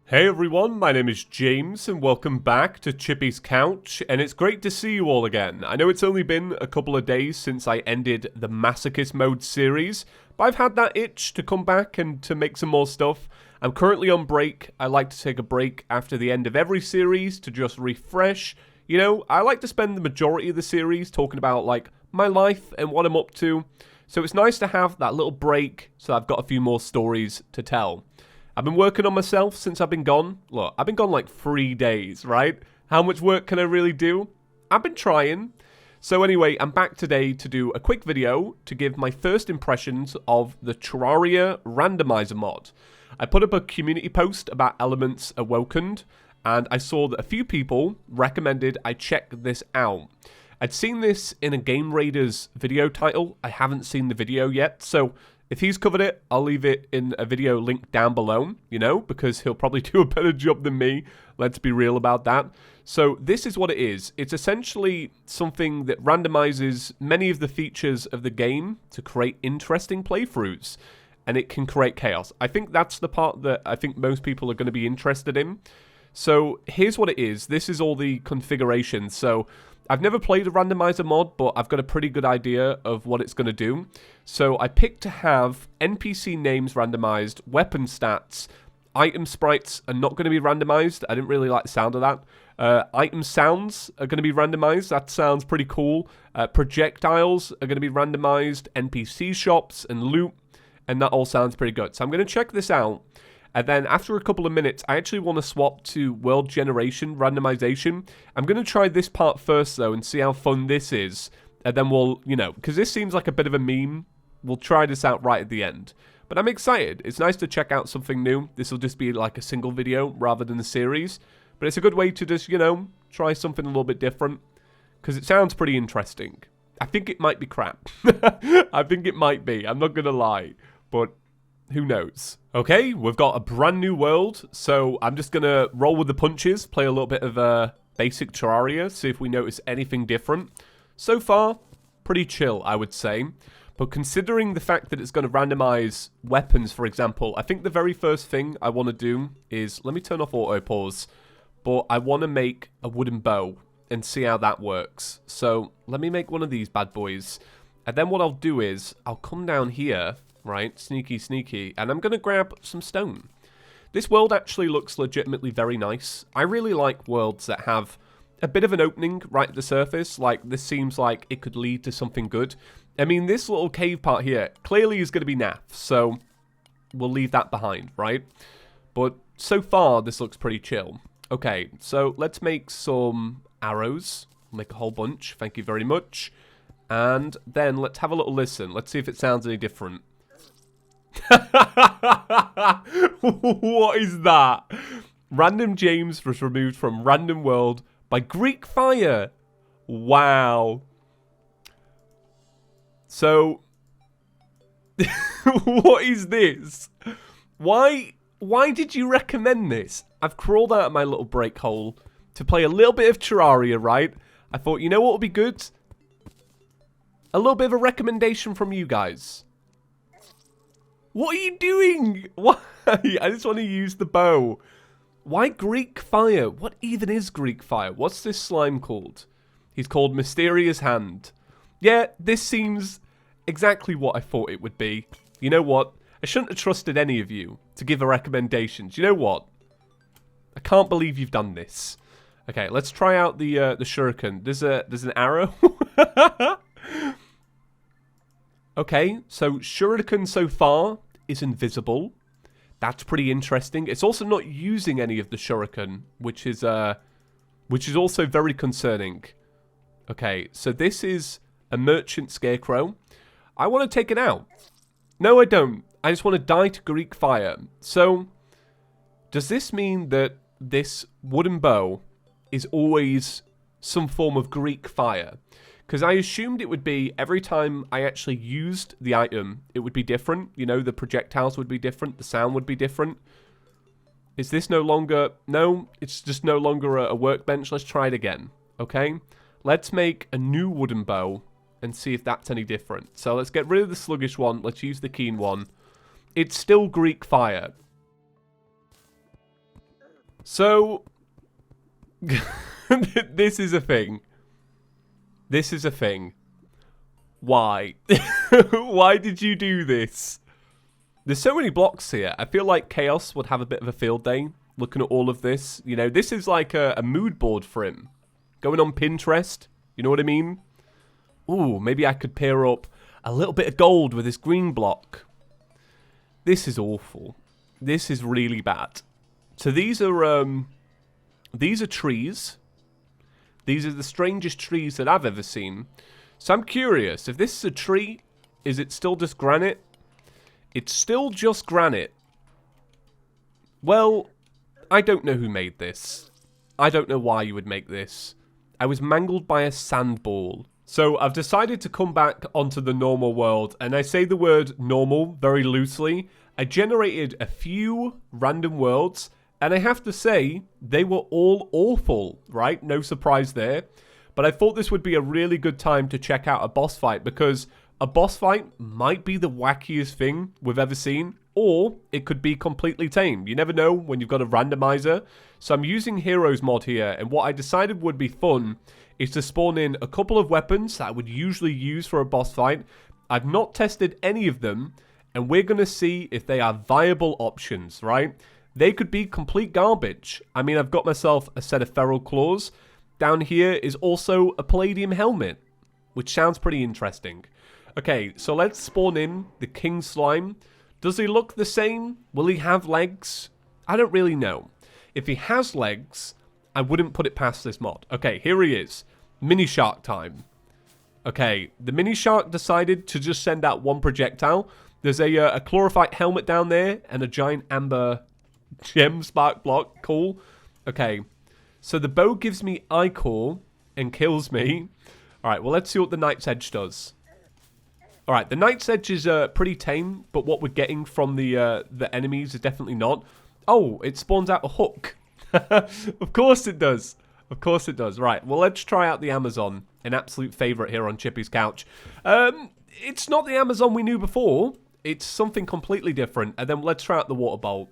Hey everyone, my name is James and welcome back to ChippysCouch, and it's great to see you all again. I know it's only been a couple of days since I ended the Masochist Mode series, but I've had that itch to come back and to make some more stuff. I'm currently on break. I like to take a break after the end of every series to just refresh. You know, I like to spend the majority of the series talking about like my life and what I'm up to. So it's nice to have that little break so I've got a few more stories to tell. I've been working on myself since I've been gone. Look, I've been gone like 3 days, right? How much work can I really do? I've been trying. So anyway, I'm back today to do a quick video to give my first impressions of the Terraria randomizer mod. I put up a community post about Elements Awakened, and I saw that a few people recommended I check this out. I'd seen this in a Game Raiders video title. I haven't seen the video yet, so if he's covered it, I'll leave it in a video link down below, you know, because he'll probably do a better job than me. Let's be real about that. So this is what it is. It's essentially something that randomizes many of the features of the game to create interesting playthroughs, and it can create chaos. I think that's the part that I think most people are going to be interested in. So here's what it is. This is all the configuration. So I've never played a randomizer mod, but I've got a pretty good idea of what it's going to do. So I picked to have NPC names randomized, weapon stats, item sprites are not going to be randomized. I didn't really like the sound of that. Item sounds are going to be randomized. That sounds pretty cool. Projectiles are going to be randomized, NPC shops and loot, and that all sounds pretty good. So I'm going to check this out. And then after a couple of minutes, I actually want to swap to world generation randomization. I'm going to try this part first, though, and see how fun this is. And then we'll, you know, because this seems like a bit of a meme, we'll try this out right at the end. But I'm excited. It's nice to check out something new. This will just be like a single video rather than a series. But it's a good way to just, you know, try something a little bit different. Because it sounds pretty interesting. I think it might be crap. I think it might be. I'm not going to lie. But who knows? Okay, we've got a brand new world, so I'm just going to roll with the punches, play a little bit of basic Terraria, see if we notice anything different. So far, pretty chill, I would say. But considering the fact that it's going to randomize weapons, for example, I think the very first thing I want to do is, let me turn off auto pause, but I want to make a wooden bow and see how that works. So let me make one of these bad boys. And then what I'll do is, I'll come down here, right, sneaky, and I'm going to grab some stone. This world actually looks legitimately very nice. I really like worlds that have a bit of an opening right at the surface. Like, this seems like it could lead to something good. I mean, this little cave part here clearly is going to be naff, so we'll leave that behind, right? But so far, this looks pretty chill. Okay, so let's make some arrows. Make a whole bunch, thank you very much. And then let's have a little listen. Let's see if it sounds any different. What is that? Random James was removed from Random World by Greek fire. Wow. So, what is this? Why did you recommend this? I've crawled out of my little break hole to play a little bit of Terraria, right? I thought, you know what would be good? A little bit of a recommendation from you guys. What are you doing? Why? I just want to use the bow. Why Greek fire? What even is Greek fire? What's this slime called? He's called Mysterious Hand. Yeah, this seems exactly what I thought it would be. You know what? I shouldn't have trusted any of you to give a recommendation. Do you know what? I can't believe you've done this. Okay, let's try out the shuriken. There's an arrow. Okay, so shuriken so far is invisible. That's pretty interesting. It's also not using any of the shuriken, which is also very concerning. Okay, so this is a merchant scarecrow. I want to take it out. No, I don't. I just want to die to Greek fire. So, does this mean that this wooden bow is always some form of Greek fire? Because I assumed it would be every time I actually used the item, it would be different. You know, the projectiles would be different. The sound would be different. Is this no longer... No, it's just no longer a workbench. Let's try it again. Okay? Let's make a new wooden bow and see if that's any different. So let's get rid of the sluggish one. Let's use the keen one. It's still Greek fire. So, this is a thing. This is a thing. Why? Why did you do this? There's so many blocks here. I feel like Chaos would have a bit of a field day looking at all of this. You know, this is like a mood board for him. Going on Pinterest. You know what I mean? Ooh, maybe I could pair up a little bit of gold with this green block. This is awful. This is really bad. So these are trees. These are the strangest trees that I've ever seen. So I'm curious, if this is a tree, is it still just granite? It's still just granite. Well, I don't know who made this. I don't know why you would make this. I was mangled by a sandball. So I've decided to come back onto the normal world, and I say the word normal very loosely. I generated a few random worlds, and I have to say, they were all awful, right? No surprise there. But I thought this would be a really good time to check out a boss fight, because a boss fight might be the wackiest thing we've ever seen, or it could be completely tame. You never know when you've got a randomizer. So I'm using Heroes mod here, and what I decided would be fun is to spawn in a couple of weapons that I would usually use for a boss fight. I've not tested any of them, and we're going to see if they are viable options, right? They could be complete garbage. I mean, I've got myself a set of feral claws. Down here is also a palladium helmet, which sounds pretty interesting. Okay, so let's spawn in the King Slime. Does he look the same? Will he have legs? I don't really know. If he has legs, I wouldn't put it past this mod. Okay, here he is. Mini Shark time. Okay, the Mini Shark decided to just send out one projectile. There's a chlorophyte helmet down there and a giant amber gem spark block. Cool. Okay, so the bow gives me ichor and kills me. Alright, well, let's see what the Knight's Edge does. Alright, the Knight's Edge is pretty tame, but what we're getting from the enemies is definitely not. Oh, it spawns out a hook. Of course it does. Of course it does. Right, well, let's try out the Amazon. An absolute favourite here on Chippy's Couch. It's not the Amazon we knew before. It's something completely different. And then let's try out the water bolt.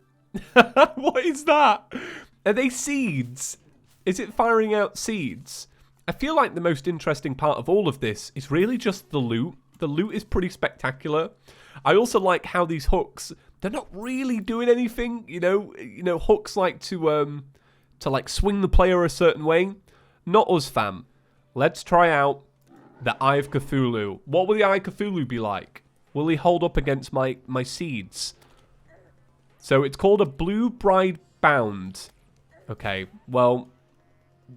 What is that? Are they seeds? Is it firing out seeds? I feel like the most interesting part of all of this is really just the loot. The loot is pretty spectacular. I also like how these hooks, they're not really doing anything. You know, hooks like to like swing the player a certain way. Not us, fam. Let's try out the Eye of Cthulhu. What will the Eye of Cthulhu be like? Will he hold up against my seeds? So it's called a Blue Bride Bound. Okay, well,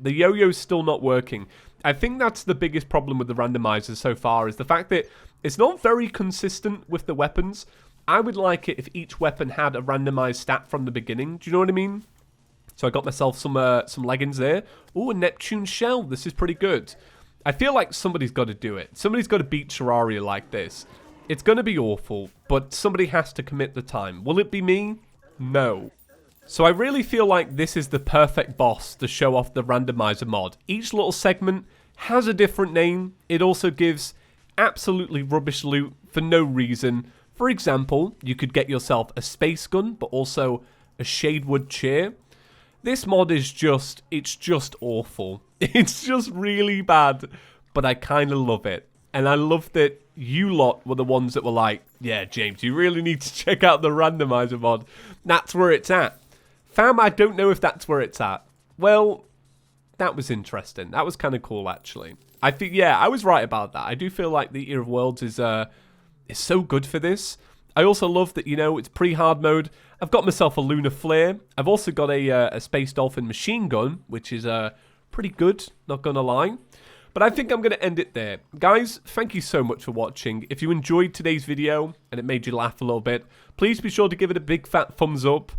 the yo-yo's still not working. I think that's the biggest problem with the randomizers so far, is the fact that it's not very consistent with the weapons. I would like it if each weapon had a randomized stat from the beginning. Do you know what I mean? So I got myself some leggings there. Oh, a Neptune shell. This is pretty good. I feel like somebody's got to do it. Somebody's got to beat Terraria like this. It's going to be awful, but somebody has to commit the time. Will it be me? No. So I really feel like this is the perfect boss to show off the randomizer mod. Each little segment has a different name. It also gives absolutely rubbish loot for no reason. For example, you could get yourself a space gun, but also a shadewood chair. This mod is just, it's just awful. It's just really bad, but I kind of love it. And I love that you lot were the ones that were like, yeah, James, you really need to check out the randomizer mod. That's where it's at. Fam, I don't know if that's where it's at. Well, that was interesting. That was kind of cool, actually. I think, yeah, I was right about that. I do feel like the Ear of Worlds is so good for this. I also love that, you know, it's pre-hard mode. I've got myself a lunar flare. I've also got a Space Dolphin machine gun, which is pretty good, not gonna lie. But I think I'm going to end it there. Guys, thank you so much for watching. If you enjoyed today's video and it made you laugh a little bit, please be sure to give it a big fat thumbs up.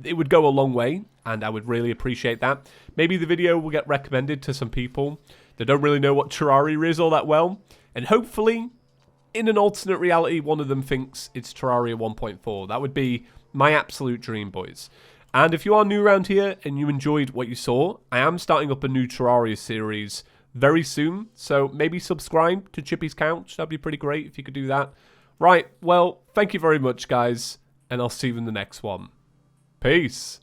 It would go a long way, and I would really appreciate that. Maybe the video will get recommended to some people that don't really know what Terraria is all that well. And hopefully, in an alternate reality, one of them thinks it's Terraria 1.4. That would be my absolute dream, boys. And if you are new around here and you enjoyed what you saw, I am starting up a new Terraria series very soon, so maybe subscribe to ChippysCouch. That'd be pretty great if you could do that. Right, well, thank you very much, guys, and I'll see you in the next one. Peace.